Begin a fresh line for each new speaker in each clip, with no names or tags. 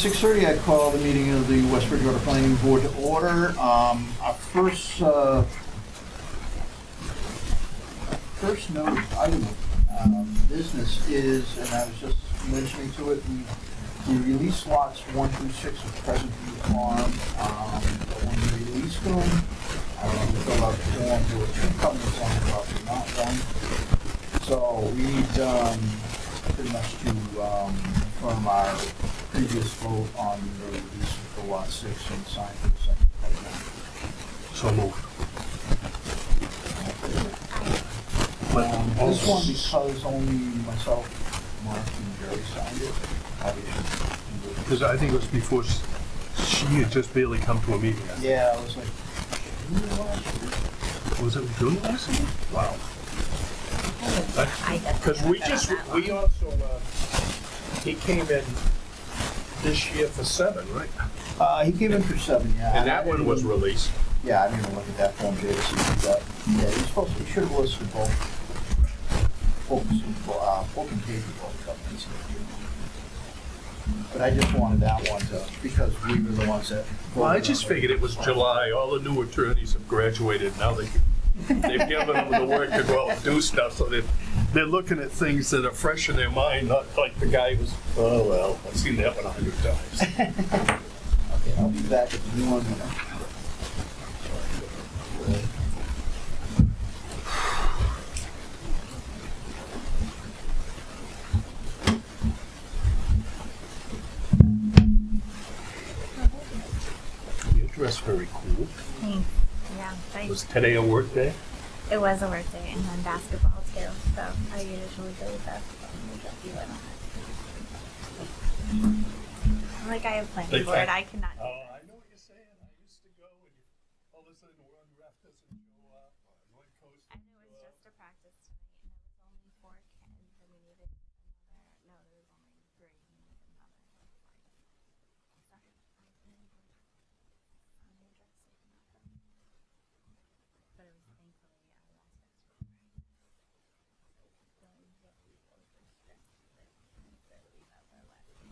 6:30, I call the meeting of the West Bridgewater Planning Board to order. Our first note item of business is, and I was just mentioning to it, we released lots 1 through 6 of Crescent View Farm. But when we released them, we filled out the form. There were 2 covenants on the property, not one. So we need pretty much to from our previous vote on the release for lot 6 and sign for the second covenant.
So moved.
This one, because only myself, Mark, and Jerry signed it,
Because I think it was before she had just barely come to a meeting.
yeah, I was like,
Was it June last year? Wow.
Because we also, he came in this year for 7, right?
he came in for 7, yeah.
And that one was released.
Yeah, I didn't even look at that form, Jay, to see if he got, yeah, he should have listed both book and paper both covenants. But I just wanted that one to, because we were the ones that.
Well, I just figured it was July. All the new attorneys have graduated. Now they've given them the work to go out and do stuff. So they're looking at things that are fresh in their mind, not like the guy who's, oh, well, I've seen that one 100 times.
Okay, I'll be back at the new one.
You're dressed very cool.
Thanks. Yeah, thanks.
Was today a work day?
It was a work day and then basketball too, so I usually go with basketball and we get you in on it. Like I have planning board, I cannot do
Oh,
that.
I know what you're saying. I used to go and all of a sudden we're on ref doesn't show up. One coach
And it was just a practice tonight and there was only 4 kids and we needed another, no, there was only 3 and we needed another. Sorry, planning board. I'm dressed like nothing. But it was thankfully our last basketball practice. So we get overstressed with it and so we got our last game.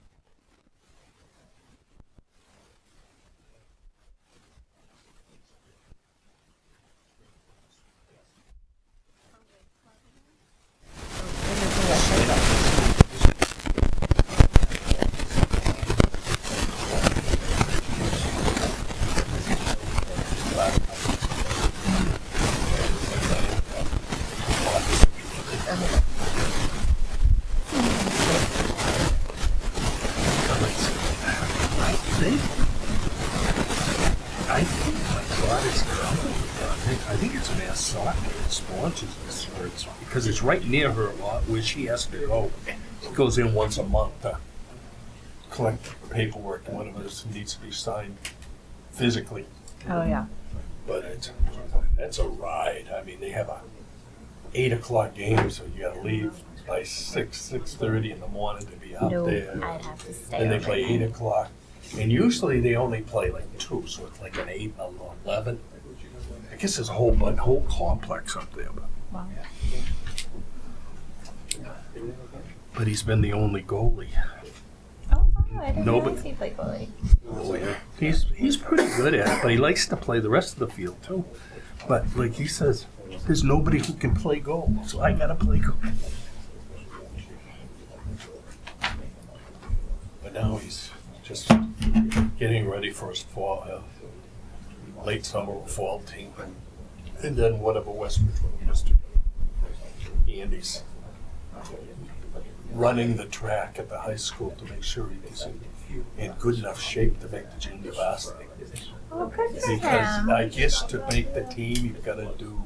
I think it's Mass Soccer that sponsors this, or it's, because it's right near her lot where she has to go. She goes in once a month to collect paperwork, one of us needs to be signed physically.
Oh yeah.
But that's a ride. I mean, they have a 8 o'clock game, so you gotta leave by 6:30 in the morning to be out there.
I'd have to stay.
And they play
overnight.
8 o'clock. And usually they only play like 2, so it's like an 8 and 11. I guess there's a whole complex up there.
Wow.
But he's been the only goalie.
Oh, I didn't
No,
realize
but-
he played goalie.
Oh, yeah. He's pretty good at it, but he likes to play the rest of the field too. But like he says, there's nobody who can play goal, so I gotta play goal. But now he's just getting ready for his fall, late summer or fall team, and then whatever West Bridgewater wants to do. Andy's running the track at the high school to make sure he's in good enough shape to make the junior varsity.
Oh, good for
Because
him.
I guess to make the team, you've got to do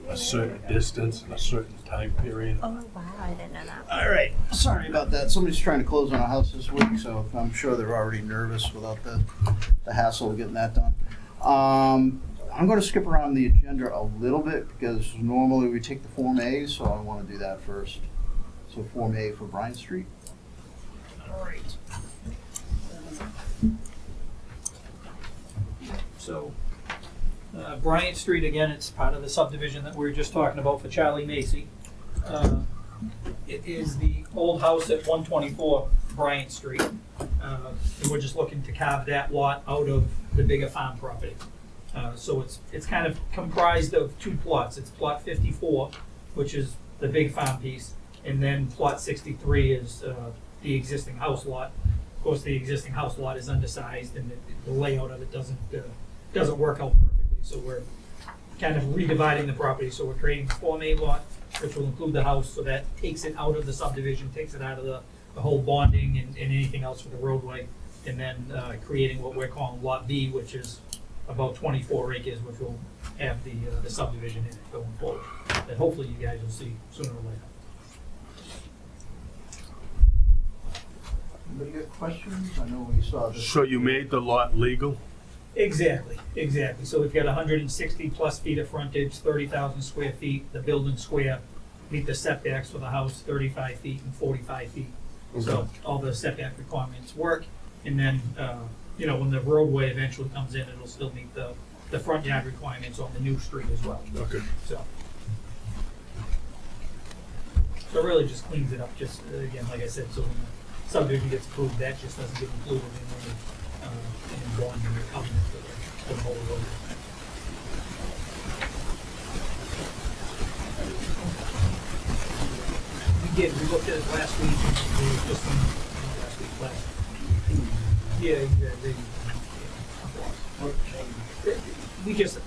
a certain distance in a certain time period.
Oh wow, I didn't know that.
All right, sorry about that. Somebody's trying to close on a house this week, so I'm sure they're already nervous without the hassle of getting that done. I'm going to skip around the agenda a little bit because normally we take the Form A, so I want to do that first. So Form A for Bryant Street. All right.
So, Bryant Street, again, it's part of the subdivision that we were just talking about for Charlie Macy. It is the old house at 124 Bryant Street. we're just looking to carve that lot out of the bigger farm property. So it's kind of comprised of two plots. It's plot 54, which is the big farm piece, and then plot 63 is the existing house lot. Of course, the existing house lot is undersized, and the layout of it doesn't work out perfectly. So we're kind of redividing the property. So we're creating a Form A lot, which will include the house, so that takes it out of the subdivision, takes it out of the whole bonding and anything else for the roadway, and then creating what we're calling Lot B, which is about 24 acres, which will have the subdivision in it going forward. That hopefully you guys will see sooner or later.
Anybody got questions? I know we saw this.
So you made the lot legal?
Exactly. So we've got 160 plus feet of frontage, 30,000 square feet. The building square meet the setbacks for the house, 35 feet and 45 feet. So all the setback requirements work. And then, when the roadway eventually comes in, it'll still meet the front yard requirements on the new street as well.
Okay.
So it really just cleans it up, just, again, like I said, so when the subdivision gets approved, that just doesn't get included in the bond and the covenant for the whole road. We looked at it last week, we were just last week. Yeah, we just,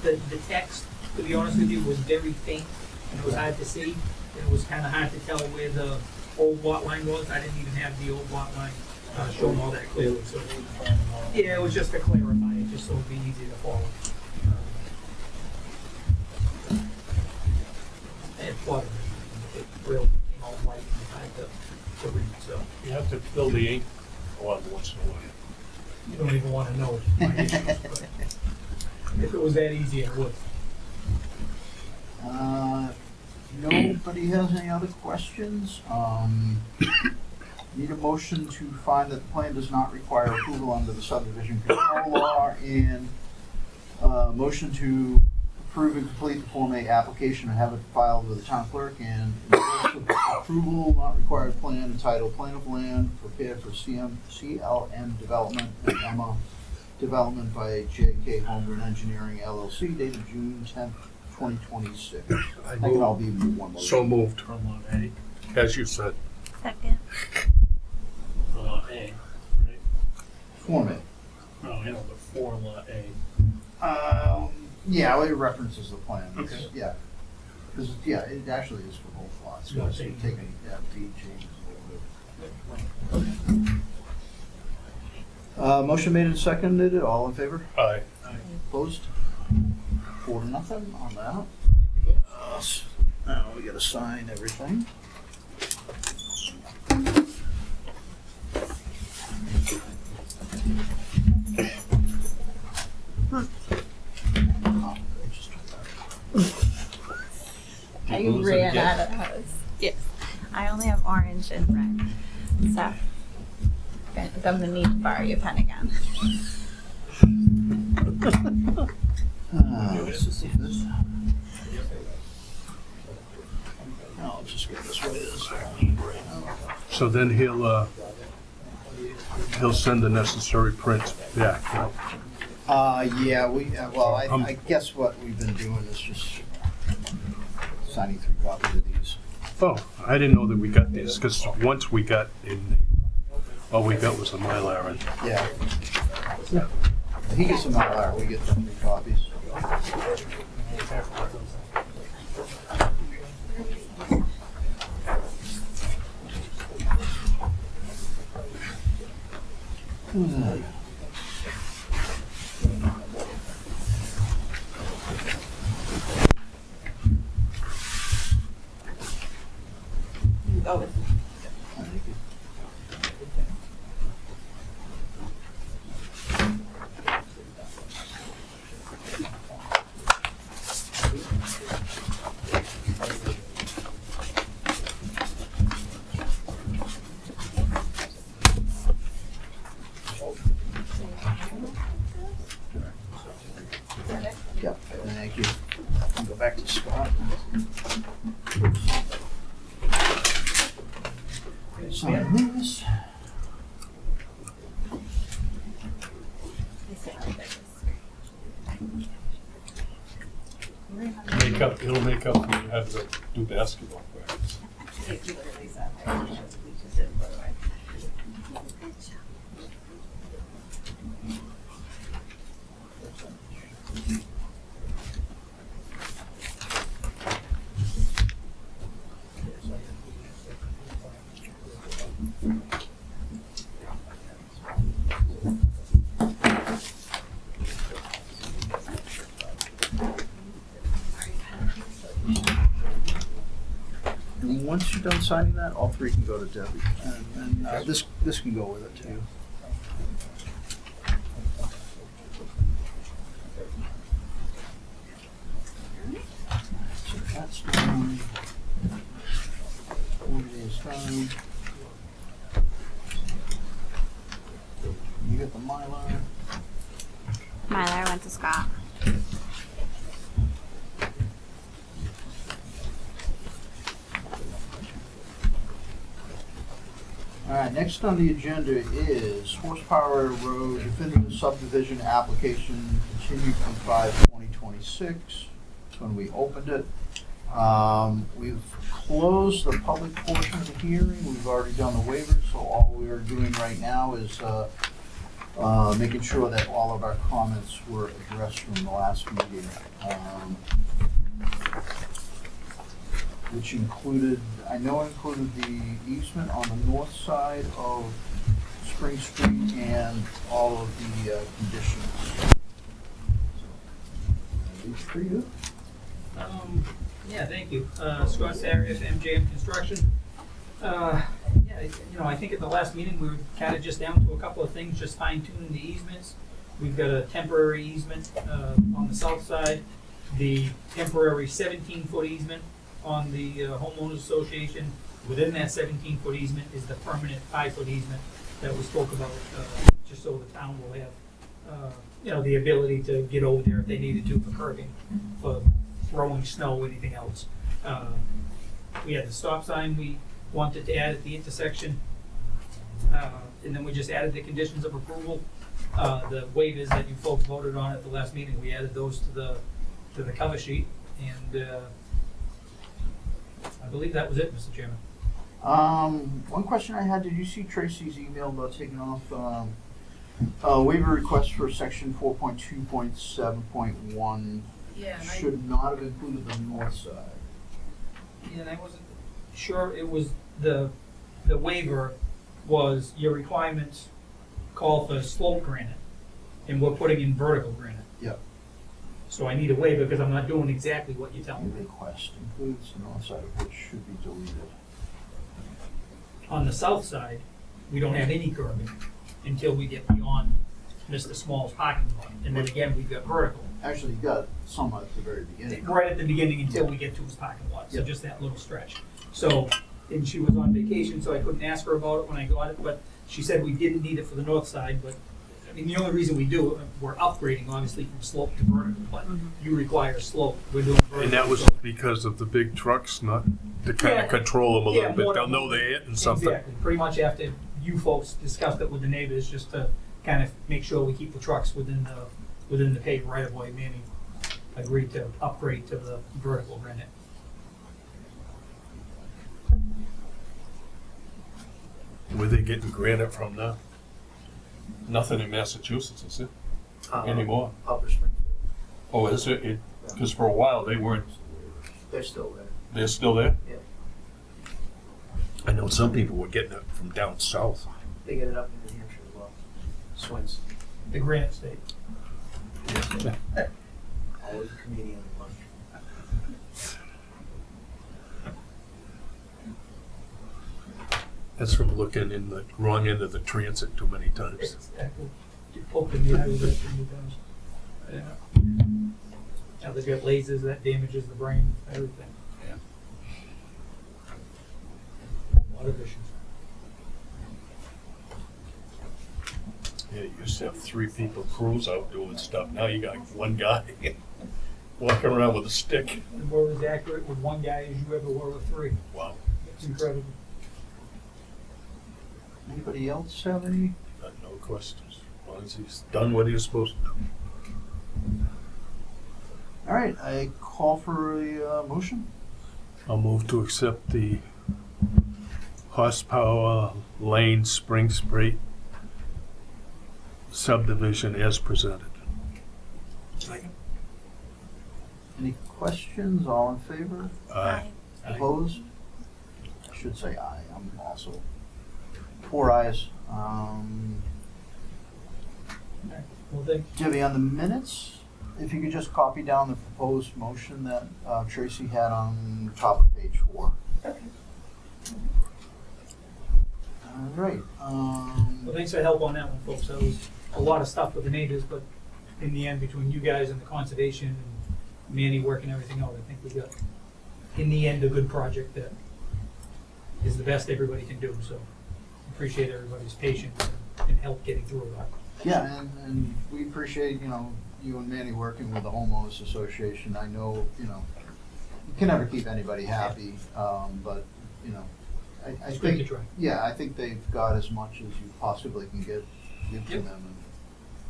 the text, to be honest with you, was very faint, and it was hard to see. It was kind of hard to tell where the old lot line was. I didn't even have the old lot line shown all that clearly. So, yeah, it was just to clarify it, just so it'd be easy to follow. And plotted it really became all white and hard to read. So
You have to fill the ink a lot once in a while.
you don't even want to know my issues, but if it was that easy, I would.
Nobody has any other questions? Need a motion to find that the plan does not require approval under the subdivision control law, and motion to approve and complete the Form A application and have it filed with the town clerk, and approval not required plan entitled Plan of Land prepared for CLM Development and Emma Development by J.K. Holmgren Engineering LLC dated June 10th, 2026. I think I'll be one motion.
So moved,
From lot A.
as you said.
Second.
From lot A, right?
Form A.
Oh, the for lot A.
Yeah, well, it references the plan.
Okay.
Yeah. Because, it actually is for both lots.
Yeah,
So
same.
taking, deed changes a little bit. Motion made and seconded, all in favor?
Aye.
Opposed? 4-0 on that. Now we gotta sign everything.
I ran out of those. Yes. I only have orange and red. So I'm gonna need to borrow your pen again.
Let's just see this. I'll just go this way. This
So then he'll send the necessary prints back, right?
Yeah, I guess what we've been doing is just signing 3 copies of these.
Oh, I didn't know that we got these, because once we got all we got was the Mylar, and
Yeah. He gets them out, we get the 3 copies.
Go with me.
Thank you.
make up, it'll make up when you have to do basketball practice.
It literally said there. We just didn't put it away. Good job.
And once you're done signing that, all three can go to Debbie, and this can go with it too. So that's done. 40 days done. You got the Mylar.
Mylar went to Scott.
All right, next on the agenda is Horsepower Road definitive subdivision application continued from 5/2026. That's when we opened it. We've closed the public portion of the hearing. We've already done the waivers, so all we are doing right now is making sure that all of our comments were addressed from the last meeting. Which included, I know it included the easement on the north side of Spring Street and all of the conditions. These for you?
Yeah, thank you. Scott Sarius, MJM Construction. Yeah, I think at the last meeting, we were kind of just down to a couple of things, just fine tuning the easements. We've got a temporary easement on the south side, the temporary 17-foot easement on the homeowners association. Within that 17-foot easement is the permanent 5-foot easement that we spoke about, just so the town will have, the ability to get over there if they needed to for curbing, for throwing snow, anything else. We had the stop sign we wanted to add at the intersection, and then we just added the conditions of approval. The waivers that you folks voted on at the last meeting, we added those to the cover sheet, and I believe that was it, Mr. Chairman.
One question I had, did you see Tracy's email about taking off waiver request for section 4.2.7.1?
Yeah,
Should not have included the north side.
and I wasn't sure it was the waiver was your requirements call for slope granite, and we're putting in vertical granite.
Yep.
So I need a waiver because I'm not doing exactly what you're telling
The
me.
request includes the north side of which should be deleted.
On the south side, we don't have any curbing until we get beyond Mr. Small's parking lot, and then again, we've got vertical.
Actually, you got some at the very beginning.
Right at the beginning until we get to his parking lot, so
Yep.
just that little stretch. So, and she was on vacation, so I couldn't ask her about it when I got it, but she said we didn't need it for the north side, but, I mean, the only reason we do it, we're upgrading obviously from slope to vertical, but you require slope, we're doing vertical.
And that was
so-
because of the big trucks, not to kind
Yeah.
of control them a
Yeah,
little bit.
more-
They'll know they're hitting something.
Exactly, pretty much after you folks discussed it with the neighbors, just to kind of make sure we keep the trucks within the paved right of way. Manny agreed to upgrade to the vertical granite.
Where they getting granite from now? Nothing in Massachusetts, is it? Anymore?
Upper Springfield.
Oh, is it? Because for a while they weren't.
They're still there.
They're still there?
Yeah.
I know some people were getting it from down south.
They get it up in New Hampshire as well. Swins.
The granite state.
Always a comedian at lunch.
That's from looking in the wrong end of the transit too many times.
Exactly. You poke in the eye with it and it goes. Yeah. Now they've got lasers that damages the brain, everything.
Yeah.
A lot of issues.
Yeah, you used to have 3 people crews out doing stuff. Now you got one guy walking around with a stick.
And we're as accurate with one guy as you ever were with 3.
Wow.
It's incredible.
Anybody else have any?
No questions. As long as he's done what he was supposed to do.
All right, I call for a motion.
I'll move to accept the Horsepower Lane Spring Street subdivision as presented.
Any questions? All in favor?
Aye.
Opposed? I should say aye. I'm also 4 ayes.
Well, then,
Debbie, on the minutes, if you could just copy down the proposed motion that Tracy had on top of page 4.
Okay.
All right.
well, thanks for the help on that one, folks. That was a lot of stuff with the neighbors, but in the end, between you guys and the conservation and Manny working everything out, I think we got, in the end, a good project that is the best everybody can do. So appreciate everybody's patience and help getting through that.
Yeah, and we appreciate, you and Manny working with the homeowners association. I know, you can never keep anybody happy, but, I
It's great to
think,
try.
yeah, I think they've got as much as you possibly can give to
Yep.
them,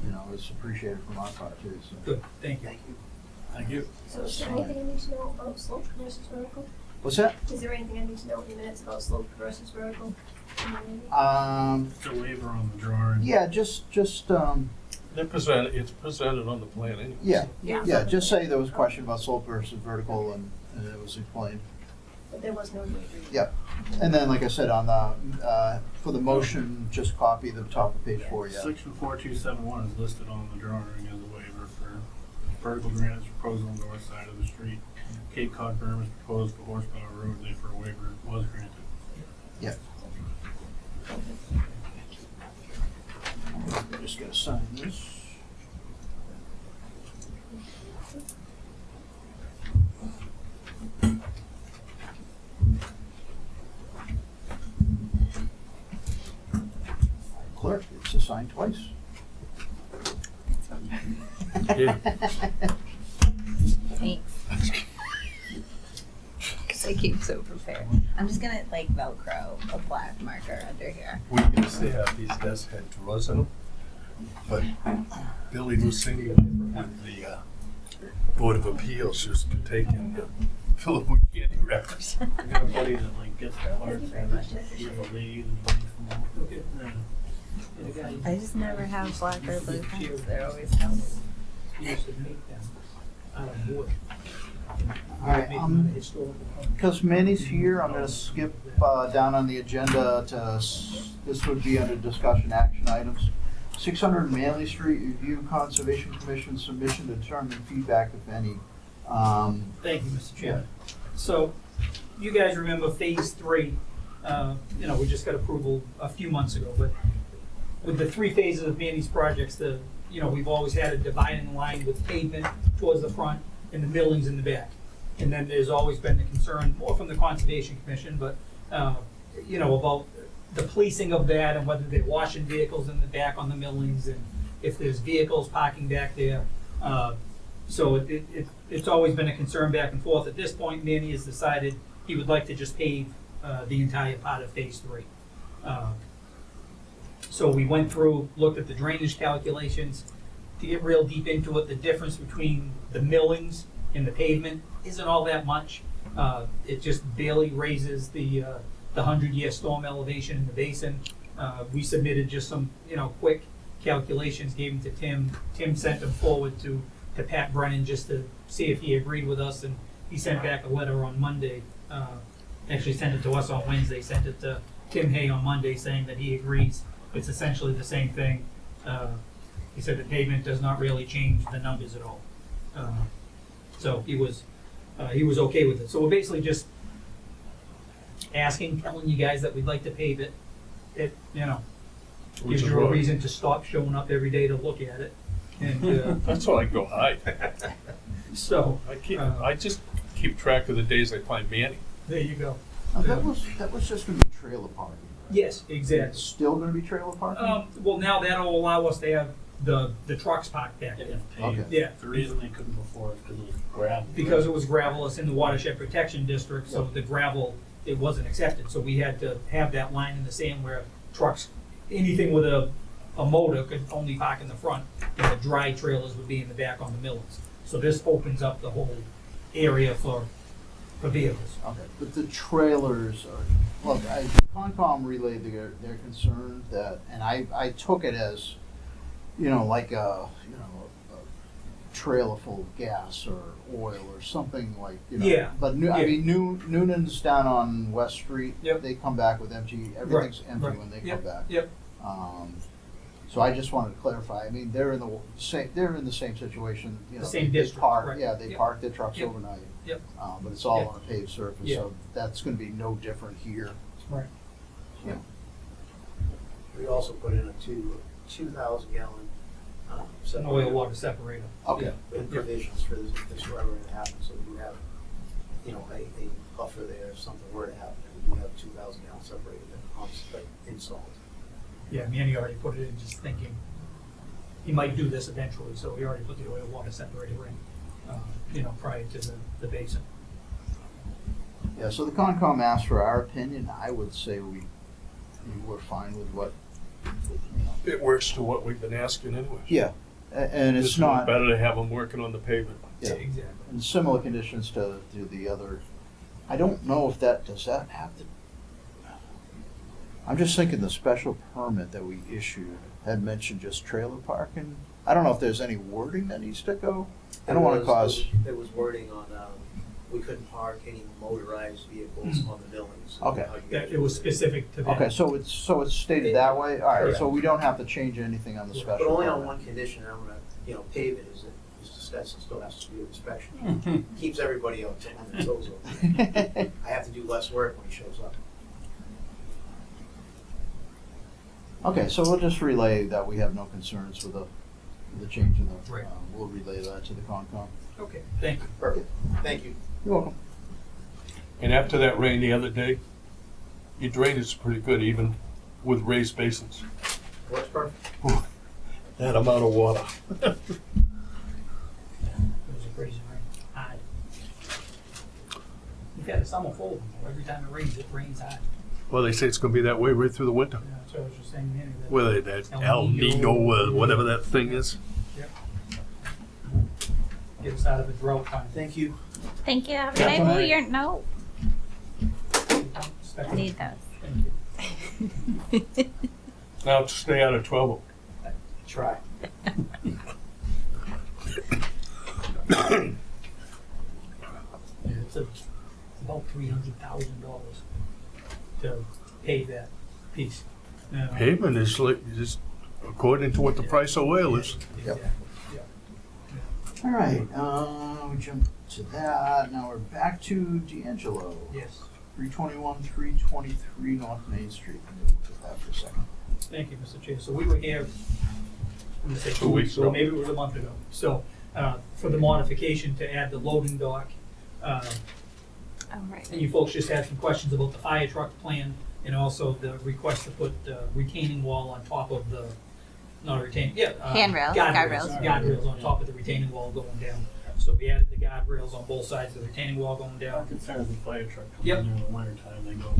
and, it's appreciated from our part too, so.
Good, thank you.
Thank you.
So is there anything I need to know about slope versus vertical?
What's that?
Is there anything I need to know in the minutes about slope versus vertical?
It's a waiver on the drawing.
Yeah, just,
It's presented on the plan anyway.
yeah,
Yeah.
yeah, just say there was a question about slope versus vertical, and it was explained.
But there was no waiver.
Yeah, and then, like I said, on the, for the motion, just copy the top of page 4, yeah.
Section 4271 is listed on the drawing as a waiver for vertical granite is proposed on the north side of the street. Cape Cod berm is proposed for Horsepower Road, therefore a waiver was granted.
Yeah. Just gotta sign this. Clerk, it's assigned twice.
Yeah.
Thanks. Because I keep so prepared. I'm just gonna Velcro a black marker under here.
We used to have these desks had drawers in them, but Billy Lucini with the Board of Appeals used to take and fill them with candy wrappers.
I got a buddy that gets the parts
Thank you very
and
much.
he's a lady and makes them all.
Okay.
I just never have black or blue pens. They're always helpful.
We used to make them out of wood.
All right,
Make them out of historical.
because Manny's here, I'm gonna skip down on the agenda to, this would be under discussion action items. 600 Manley Street, review Conservation Commission submission to determine feedback, if any.
Thank you, Mr. Chairman. So, you guys remember phase 3, we just got approval a few months ago, but with the 3 phases of Manny's projects, we've always had a dividing line with pavement towards the front and the millings in the back. And then there's always been the concern, more from the Conservation Commission, but, about the policing of that and whether they're washing vehicles in the back on the millings and if there's vehicles parking back there. So it's always been a concern back and forth. At this point, Manny has decided he would like to just pave the entire part of phase 3. So we went through, looked at the drainage calculations. To get real deep into it, the difference between the millings and the pavement isn't all that much. It just barely raises the 100-year storm elevation in the basin. We submitted just some, quick calculations, gave them to Tim. Tim sent them forward to Pat Brennan just to see if he agreed with us, and he sent back a letter on Monday. Actually sent it to us on Wednesday, sent it to Tim Hay on Monday saying that he agrees. It's essentially the same thing. He said the pavement does not really change the numbers at all. So he was okay with it. So we're basically just telling you guys that we'd like to pave it. It,
Which
gives
is
you a
what?
reason to stop showing up every day to look at it. And
That's why I go hide.
so
I just keep track of the days I find Manny.
there you go.
That was just gonna be trailer parking.
Yes,
It's
exactly.
still gonna be trailer parking?
Well, now that'll allow us to have the trucks parked back there.
Okay.
Yeah.
The reason they couldn't before is because it was gravel.
Because it was gravel, it's in the watershed protection district, so the gravel, it wasn't accepted. So we had to have that line in the sand where trucks, anything with a motor could only park in the front, and the dry trailers would be in the back on the millings. So this opens up the whole area for vehicles.
Okay, but the trailers are, look, Concom relayed their concern that, and I took it as, like a trailer full of gas or oil or something like,
Yeah,
But I
yeah.
mean, Noonan's down on West Street.
Yep.
They come back with empty, everything's empty
right.
when they
Yep,
come back.
yep.
So I just wanted to clarify, I mean, they're in the same situation,
The same
they
district,
park,
right.
yeah, they
Yep.
park their trucks
Yep.
overnight.
Yep.
But it's all
Yep.
on a paved surface,
Yeah.
so that's gonna be no different here.
Right.
Yeah.
We also put in a 2,000 gallon,
It's an oil water separator.
Okay.
with provisions for this were ever to happen, so we have, a buffer there if something were to happen, we have 2,000 gallon separator installed.
Yeah, Manny already put it in just thinking he might do this eventually, so we already put the oil water separator in, prior to the basin.
Yeah, so the Concom asked for our opinion, I would say we were fine with what,
It works to what we've been asking anyway.
Yeah, and it's not,
Better to have them working on the pavement.
yeah,
Exactly.
and similar conditions to the other, I don't know if does that have to, I'm just thinking the special permit that we issued had mentioned just trailer parking. I don't know if there's any wording that needs to go. I don't wanna cause,
There was wording on, we couldn't park any motorized vehicles on the buildings.
Okay.
How you
That
guys
it was
would do
specific to that.
okay, so it's stated that way? All right,
Correct.
so we don't have to change anything on the
But
special
But only
permit.
on one condition, I'm gonna, pave it, is that Mr. Stetson still has to do inspection. Keeps everybody on their toes over. I have to do less work when he shows up.
Okay, so we'll just relay that we have no concerns with the change in the,
Right.
we'll relay that to the Concom.
Okay, thank you.
Perfect, thank you.
You're welcome.
And after that rain the other day, your drainage is pretty good, even with raised basins.
Works perfect.
That amount of water.
It was a crazy rain. Hard. We've had a summer full. Every time it rains hard.
Well, they say it's gonna be that way right through the winter.
Yeah, that's what I was just saying, Manny. That
Whether that
El
El
Nino.
Nino, whatever that thing is.
Get us out of the drought time.
Thank you.
Thank you. Have a
Yeah,
good night.
bye.
Ooh, your note.
Expect-
I need those.
Thank you.
Now to stay out of trouble.
Try.
Yeah, it's about $300,000 to pave that piece.
Pavement is like, just according to what the price of oil is.
Yep.
Exactly. Yeah.
All right, we jump to that. Now we're back to D'Angelo.
Yes.
321, 323 North Main Street. Let me look at that for a second.
Thank you, Mr. Chair. So we were here, I'm gonna say
2 weeks ago.
maybe it was a month ago. So, for the modification to add the loading dock,
Oh, right.
and you folks just had some questions about the fire truck plan and also the request to put retaining wall on top of the, not a retaining,
Handrails, guardrails.
Guardrails on top of the retaining wall going down. So we added the guardrails on both sides of the retaining wall going
I'm
down.
concerned if the fire truck comes
Yep.
in there in the winter time, they go.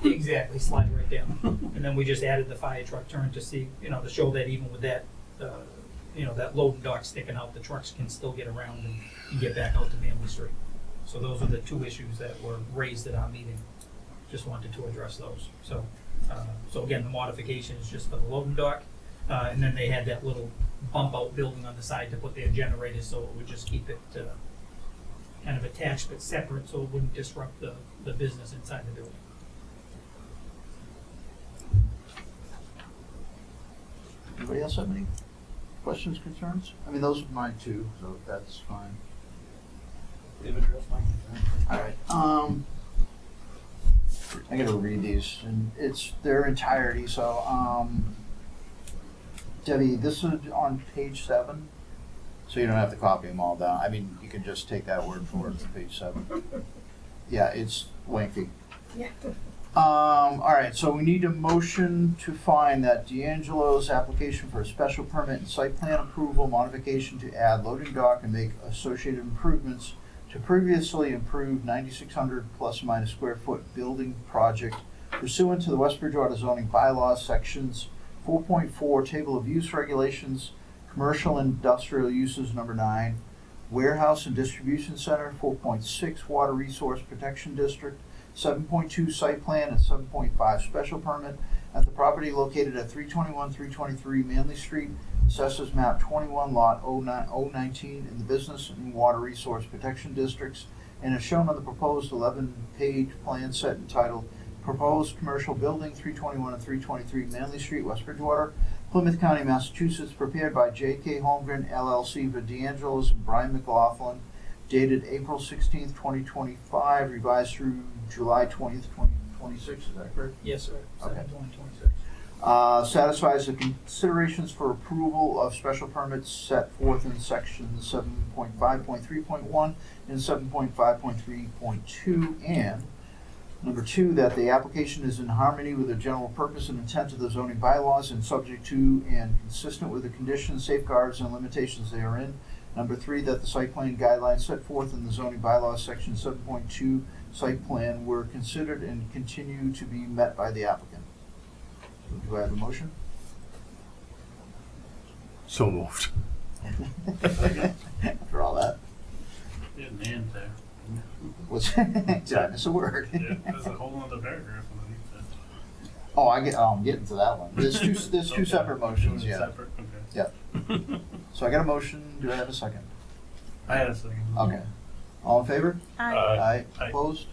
Exactly, slide right down. And then we just added the fire truck turn to see, to show that even with that, that loading dock sticking out, the trucks can still get around and get back out to Manley Street. So those are the two issues that were raised at our meeting. Just wanted to address those. So, so again, the modification is just for the loading dock. And then they had that little bump out building on the side to put their generators, so it would just keep it kind of attached but separate, so it wouldn't disrupt the business inside the building.
Anybody else have any questions, concerns? I mean, those are mine too, so that's fine.
They've addressed my concern.
All right, I gotta read these, and it's their entirety, so, Debbie, this is on page 7, so you don't have to copy them all down. I mean, you can just take that word for it for page 7. Yeah, it's lengthy.
Yeah.
All right, so we need a motion to find that D'Angelo's application for a special permit and site plan approval modification to add loading dock and make associated improvements to previously approved 9,600 plus or minus square foot building project pursuant to the West Bridgewater zoning bylaws, sections 4.4, table of use regulations, commercial and industrial uses, number 9, Warehouse and Distribution Center, 4.6 Water Resource Protection District, 7.2 Site Plan, and 7.5 Special Permit at the property located at 321, 323 Manley Street, Assessors Map 21, Lot 019 in the Business and Water Resource Protection Districts, and is shown on the proposed 11-page plan set entitled Proposed Commercial Building, 321 and 323 Manley Street, West Bridgewater, Plymouth County, Massachusetts, prepared by J.K. Holmgren LLC for D'Angelo's and Brian McLaughlin, dated April 16th, 2025, revised through July 20th, 2026, is that correct?
Yes, sir.
Okay.
7/1/26.
Satisfies the considerations for approval of special permits set forth in section 7.5.3.1 and 7.5.3.2, and number 2, that the application is in harmony with the general purpose and intent of the zoning bylaws and subject to and consistent with the conditions, safeguards, and limitations therein. Number 3, that the site plan guidelines set forth in the zoning bylaws section 7.2 site plan were considered and continue to be met by the applicant. Do I have a motion?
So moved.
After all that,
Yeah, and there.
what's, did I miss a word?
Yeah, there's a whole other paragraph underneath that.
Oh, I'm getting to that one. There's two
Okay.
separate motions,
Doing it
yeah.
Separate, okay.
Yeah. So I got a motion, do I have a second?
I had a second.
Okay. All in favor?
Aye.
Aye.
Aye.
Opposed?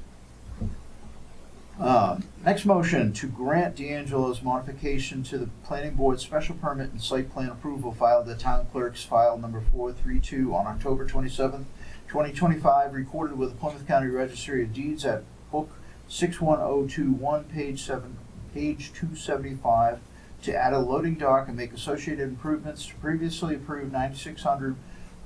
Next motion, to grant D'Angelo's modification to the planning board special permit and site plan approval filed at town clerk's file number 432 on October 27th, 2025, recorded with the Plymouth County Registry of Deeds at book 61021, page 275, to add a loading dock and make associated improvements to previously approved 9,600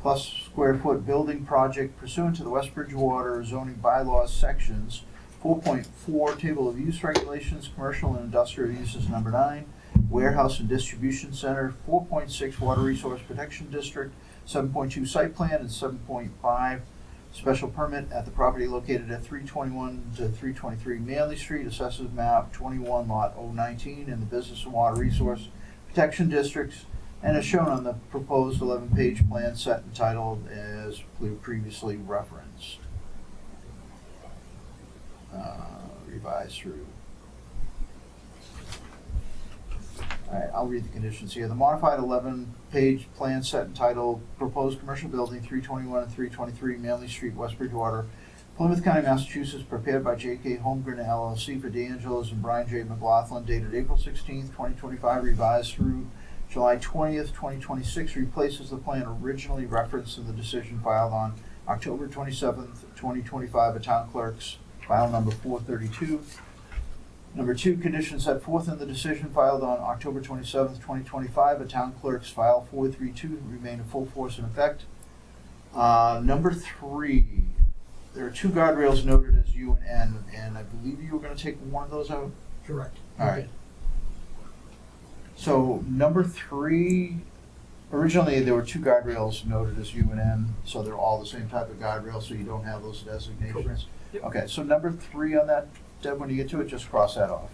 plus square foot building project pursuant to the West Bridgewater zoning bylaws sections 4.4 Table of Use Regulations, Commercial and Industrial Uses number 9, Warehouse and Distribution Center, 4.6 Water Resource Protection District, 7.2 Site Plan, and 7.5 Special Permit at the property located at 321 to 323 Manley Street, Assessors Map 21, Lot 019 in the Business and Water Resource Protection Districts, and is shown on the proposed 11-page plan set entitled as previously referenced. Revised through. All right, I'll read the conditions here. The modified 11-page plan set entitled Proposed Commercial Building, 321 and 323 Manley Street, West Bridgewater, Plymouth County, Massachusetts, prepared by J.K. Holmgren LLC for D'Angelo's and Brian J. McLaughlin, dated April 16th, 2025, revised through July 20th, 2026, replaces the plan originally referenced in the decision filed on October 27th, 2025, at town clerk's file number 432. Number 2, conditions set forth in the decision filed on October 27th, 2025, at town clerk's file 432 remain in full force and effect. Number 3, there are 2 guardrails noted as U and N, and I believe you were going to take one of those out?
Correct.
All right. So number 3, originally there were 2 guardrails noted as U and N, so they're all the same type of guardrail, so you don't have those designations.
Correct. Yep.
Okay, so number 3 on that, Deb, when you get to it, just cross that off,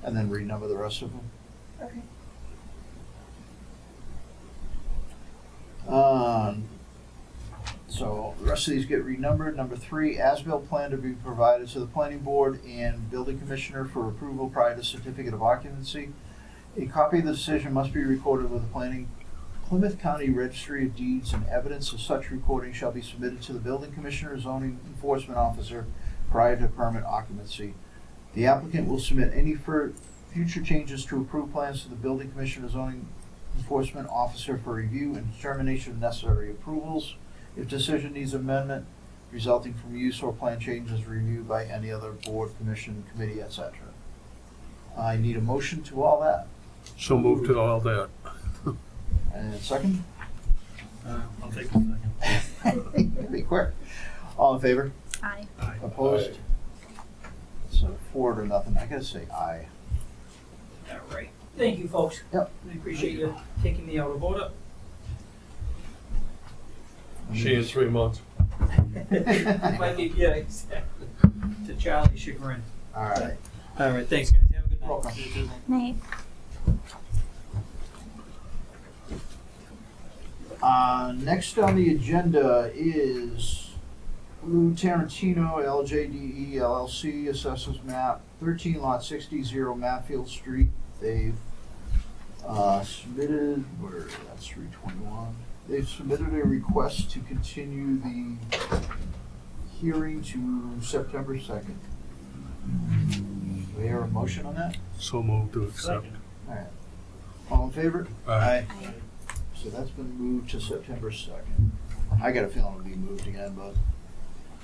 and then renumber the rest of them.
Okay.
So the rest of these get renumbered. Number 3, as-built plan to be provided to the planning board and building commissioner for approval prior to certificate of occupancy. A copy of the decision must be recorded with the Plymouth County Registry of Deeds, and evidence of such recording shall be submitted to the building commissioner, zoning enforcement officer prior to permit occupancy. The applicant will submit any future changes to approved plans to the building commissioner, zoning enforcement officer for review and determination of necessary approvals. If decision needs amendment resulting from use or plan changes, reviewed by any other board, commission, committee, etc. I need a motion to all that.
So moved to all that.
And second?
I'll take the second.
Be quick. All in favor?
Aye.
Aye.
Opposed? So 4-0. I gotta say aye.
All right. Thank you, folks.
Yep.
I appreciate you taking me out of order.
She in 3 months.
Might be, yeah, exactly. To Charlie's chagrin.
All right.
All right, thanks, guys. Have a good night.
Welcome.
Night.
Next on the agenda is Lou Tarantino, LJDE LLC, assessors map 13 lot 60 Matfield Street. They've submitted, that's 321. They've submitted a request to continue the hearing to September 2nd. Do we hear a motion on that?
So moved to accept.
Second.
All right. All in favor?
Aye.
So that's been moved to September 2nd. I got a feeling it'll be moved again, but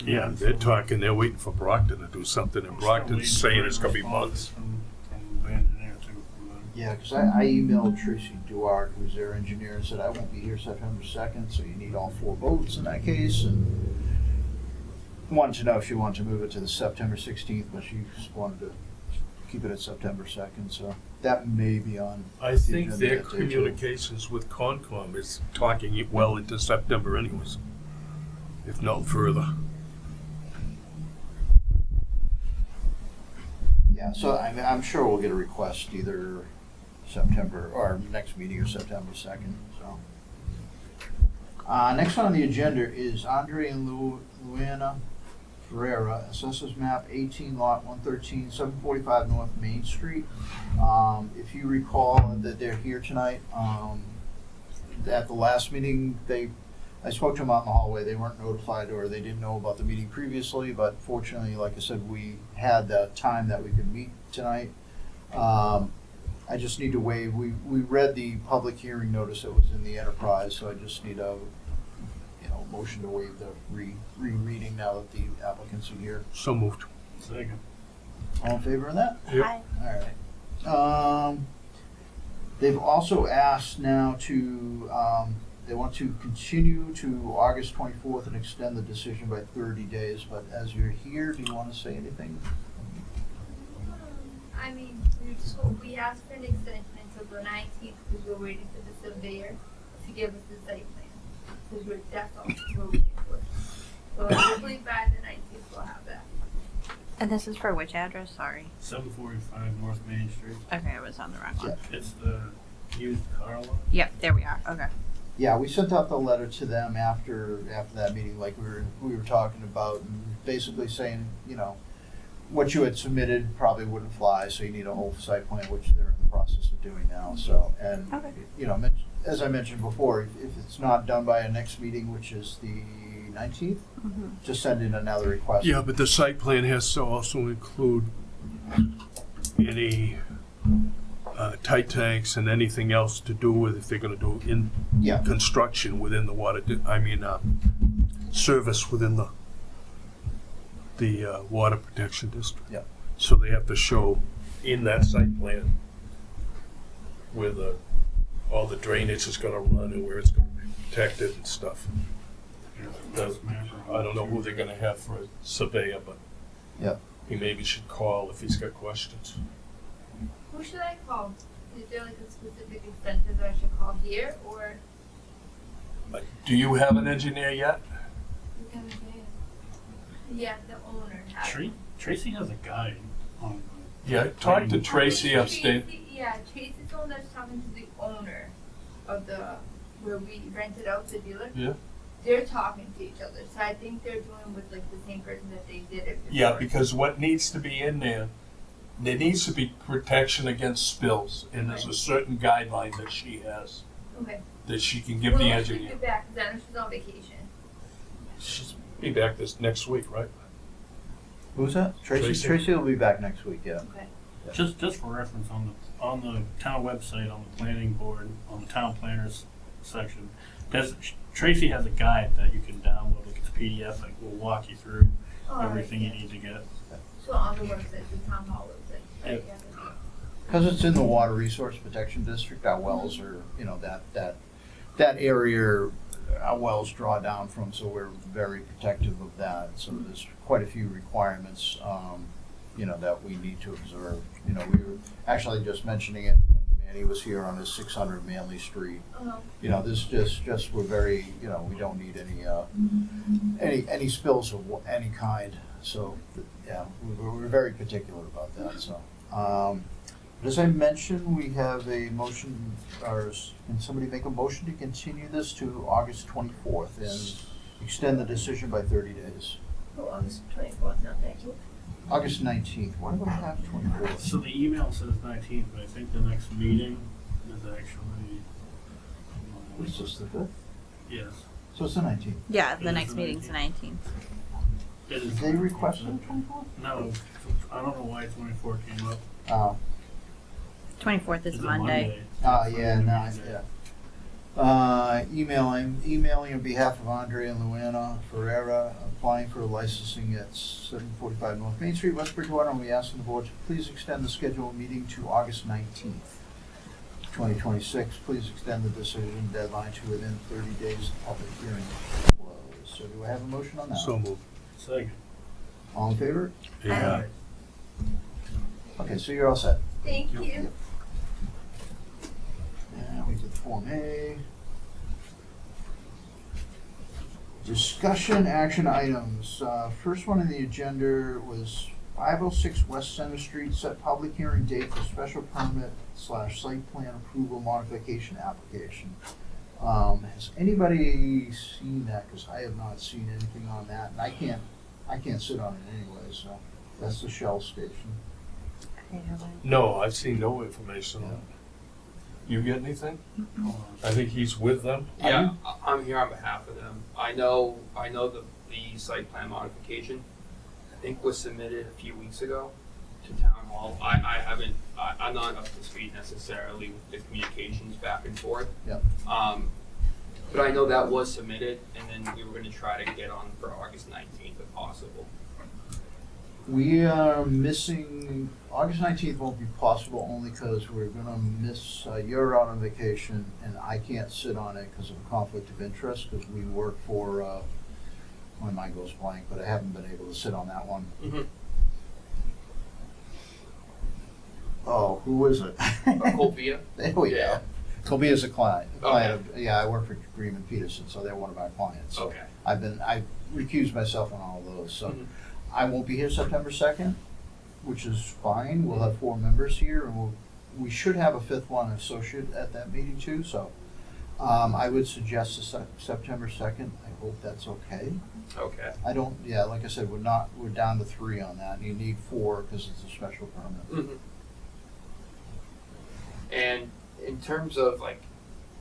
Yeah, they're waiting for Brockton to do something, and Brockton's saying it's gonna be months.
From the engineer too.
yeah, because I emailed Tracy Duarte, who's their engineer, and said I won't be here September 2nd, so you need all 4 votes in that case. And wanted to know if she wanted to move it to the September 16th, but she just wanted to keep it at September 2nd, so that may be on.
I
the
think
agenda
their
that day, too.
communications with Concom is talking it well into September anyways, if no further.
Yeah, so I'm sure we'll get a request either September, or next meeting or September 2nd, so. Next on the agenda is Andre and Luana Ferreira, assessors map 18 lot 113, 745 North Main Street. If you recall that they're here tonight, at the last meeting, I spoke to them out in the hallway. They weren't notified, or they didn't know about the meeting previously, but fortunately, like I said, we had that time that we could meet tonight. I just need to waive, we read the public hearing notice that was in the enterprise, so I just need a, motion to waive the rereading now that the applicants are here.
So moved.
Second.
All in favor of that?
Yep.
Hi.
All right. They've also asked now to, they want to continue to August 24th and extend the decision by 30 days, but as you're here, do you want to say anything?
I mean, we asked for an extension until the 19th because we're waiting for the surveyor to give us the site plan. Because that's all we're waiting for. So hopefully by the 19th we'll have that.
And this is for which address? Sorry.
745 North Main Street.
Okay, I was on the wrong one.
Yeah.
It's the used car lot.
Yep, there we are. Okay.
Yeah, we sent out the letter to them after that meeting, like we were talking about, and basically saying, what you had submitted probably wouldn't fly, so you need a whole site plan, which they're in the process of doing now. So, and
Okay.
as I mentioned before, if it's not done by a next meeting, which is the 19th, just send in another request.
Yeah, but the site plan has to also include any tight tanks and anything else to do with if they're gonna do
Yeah.
construction within the service within the water protection district.
Yeah.
So they have to show in that site plan where all the drainage is gonna run and where it's gonna be protected and stuff. I don't know who they're gonna have for a surveyor, but
Yeah.
he maybe should call if he's got questions.
Who should I call? Is there like a specific extension that I should call here or?
Do you have an engineer yet?
Yeah, the owner has.
Tracy has a guide on.
Yeah, talk to Tracy upstate.
Yeah, Tracy's the one that's talking to the owner of where we rented out the dealer.
Yeah.
They're talking to each other, so I think they're doing with like the same person that they did it before.
Yeah, because what needs to be in there needs to be protection against spills, and there's a certain guideline that she has
Okay.
that she can give the
When will
engineer.
she get back? 'Cause I know she's on vacation.
She'll be back this next week, right?
Who's that? Tracy?
Tracy.
Tracy will be back next week, yeah.
Okay.
Just for reference, on the town website, on the planning board, on the town planners section, Tracy has a guide that you can download, like it's a PDF, like will walk you through
Oh,
everything you
yeah.
need to get.
So on the website, the town hall website. Right?
Yep.
Yeah.
Because it's in the Water Resource Protection District, our wells are, that area our wells draw down from, so we're very protective of that. So there's quite a few requirements, that we need to observe. We were actually just mentioning it when Manny was here on his 600 Manley Street. This just we're very, we don't need any spills of any kind. So, yeah, we're very particular about that, so. As I mentioned, we have a motion, can somebody make a motion to continue this to August 24th and extend the decision by 30 days?
Oh, August 24th, not 19th.
August 19th, why do I have 24th?
So the email says 19th, but I think the next meeting is actually.
It's just the 5th?
Yes.
So it's the 19th.
Yeah,
It
the
is
next
the
meeting's the 19th.
It is.
Did they request the 24th?
No, I don't know why 24 came up.
24th is
It's a
Monday.
Yeah, no, yeah. I'm emailing on behalf of Andre and Luana Ferreira, applying for licensing at 745 North Main Street, West Bridgewater, and we asking the board to please extend the scheduled meeting to August 19th, 2026. Please extend the decision deadline to within 30 days of public hearing close. So do I have a motion on that?
So moved.
Second.
All in favor?
Yeah.
Okay, so you're all set.
Thank
Yep.
you.
Now we did Form A. Discussion action items. First one on the agenda was 506 West Center Street, set public hearing date for special permit / site plan approval modification application. Has anybody seen that? Because I have not seen anything on that, and I can't sit on it anyway, so that's the Shell station.
I haven't.
No, I've seen no information on it. You get anything? I think he's with them.
Yeah, I'm here on behalf of them. I know the site plan modification, I think was submitted a few weeks ago to town hall. I'm not up to speed necessarily with the communications back and forth.
Yep.
But I know that was submitted, and then we were gonna try to get on for August 19th if possible.
We are missing, August 19th won't be possible only because we're gonna miss, you're out on vacation and I can't sit on it because of a conflict of interest, because we work for, my mind goes blank, but I haven't been able to sit on that one.
Mm-hmm.
Oh, who is it?
Copia?
There we go.
Yeah.
Toby is a client.
Okay.
Yeah, I work for Green and Peterson, so they're one of our clients. So
Okay.
I recused myself on all of those, so.
Mhm.
I won't be here September 2nd, which is fine. We'll have 4 members here, and we should have a 5th one associate at that meeting too, so. I would suggest September 2nd. I hope that's okay.
Okay.
Like I said, we're down to 3 on that. You need 4 because it's a special permit.
Mm-hmm. And in terms of like,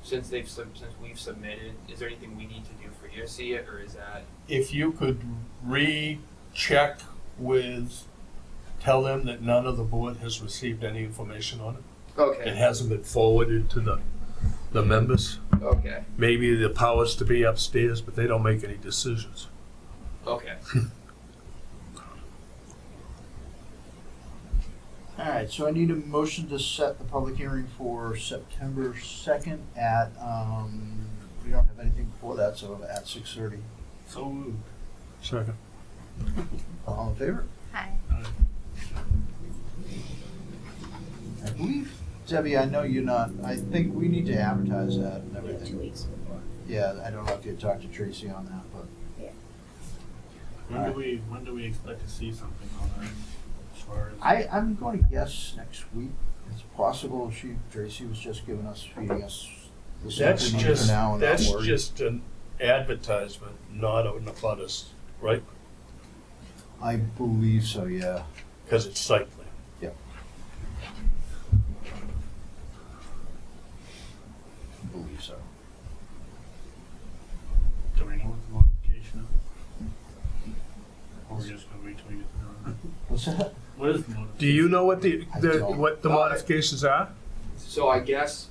since we've submitted, is there anything we need to do for you to see it, or is that?
If you could recheck with, tell them that none of the board has received any information on it. It
Okay.
hasn't been forwarded to the members.
Okay.
Maybe the powers to be upstairs, but they don't make any decisions.
Okay.
All right, so I need a motion to set the public hearing for September 2nd at, we don't have anything before that, so at 6:30.
So moved.
Second.
All in favor?
Hi.
I believe, Debbie, I know you're not, I think we need to advertise that and
Yeah, 2
everything.
weeks before.
Yeah, I don't know if you talked to Tracy on that, but
When do we expect to see something on that? As far as
I'm going to guess next week. It's possible Tracy was just feeding us the stuff
That's
we need for
just,
now and not
that's
worry.
just an advertisement, not an abutters, right?
I believe so, yeah.
Because it's site plan.
I believe so.
do we know what the modification is? Or we're just gonna wait till we get to know?
What's that?
What is the modification?
Do you know what the
I don't.
what the modifications are?
So I guess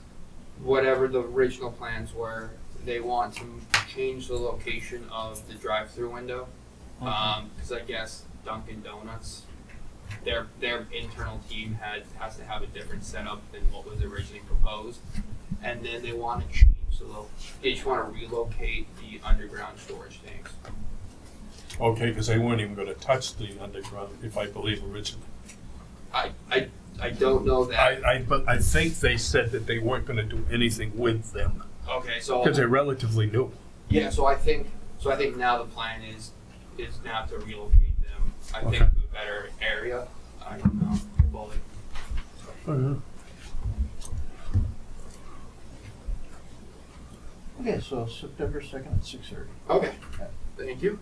whatever the original plans were, they want to change the location of the drive-through window. Because I guess Dunkin' Donuts, their internal team has to have a different setup than what was originally proposed, and then they want to change they just want to relocate the underground storage tanks.
Okay, because they weren't even going to touch the underground, if I believe originally.
I don't know that.
But I think they said that they weren't going to do anything with them
Okay, so
because they're relatively new.
yeah, so I think now the plan is now to relocate them. I think
Okay.
to a better area. I don't know. Well,
Okay, so September 2nd at 6:30.
Okay, thank you.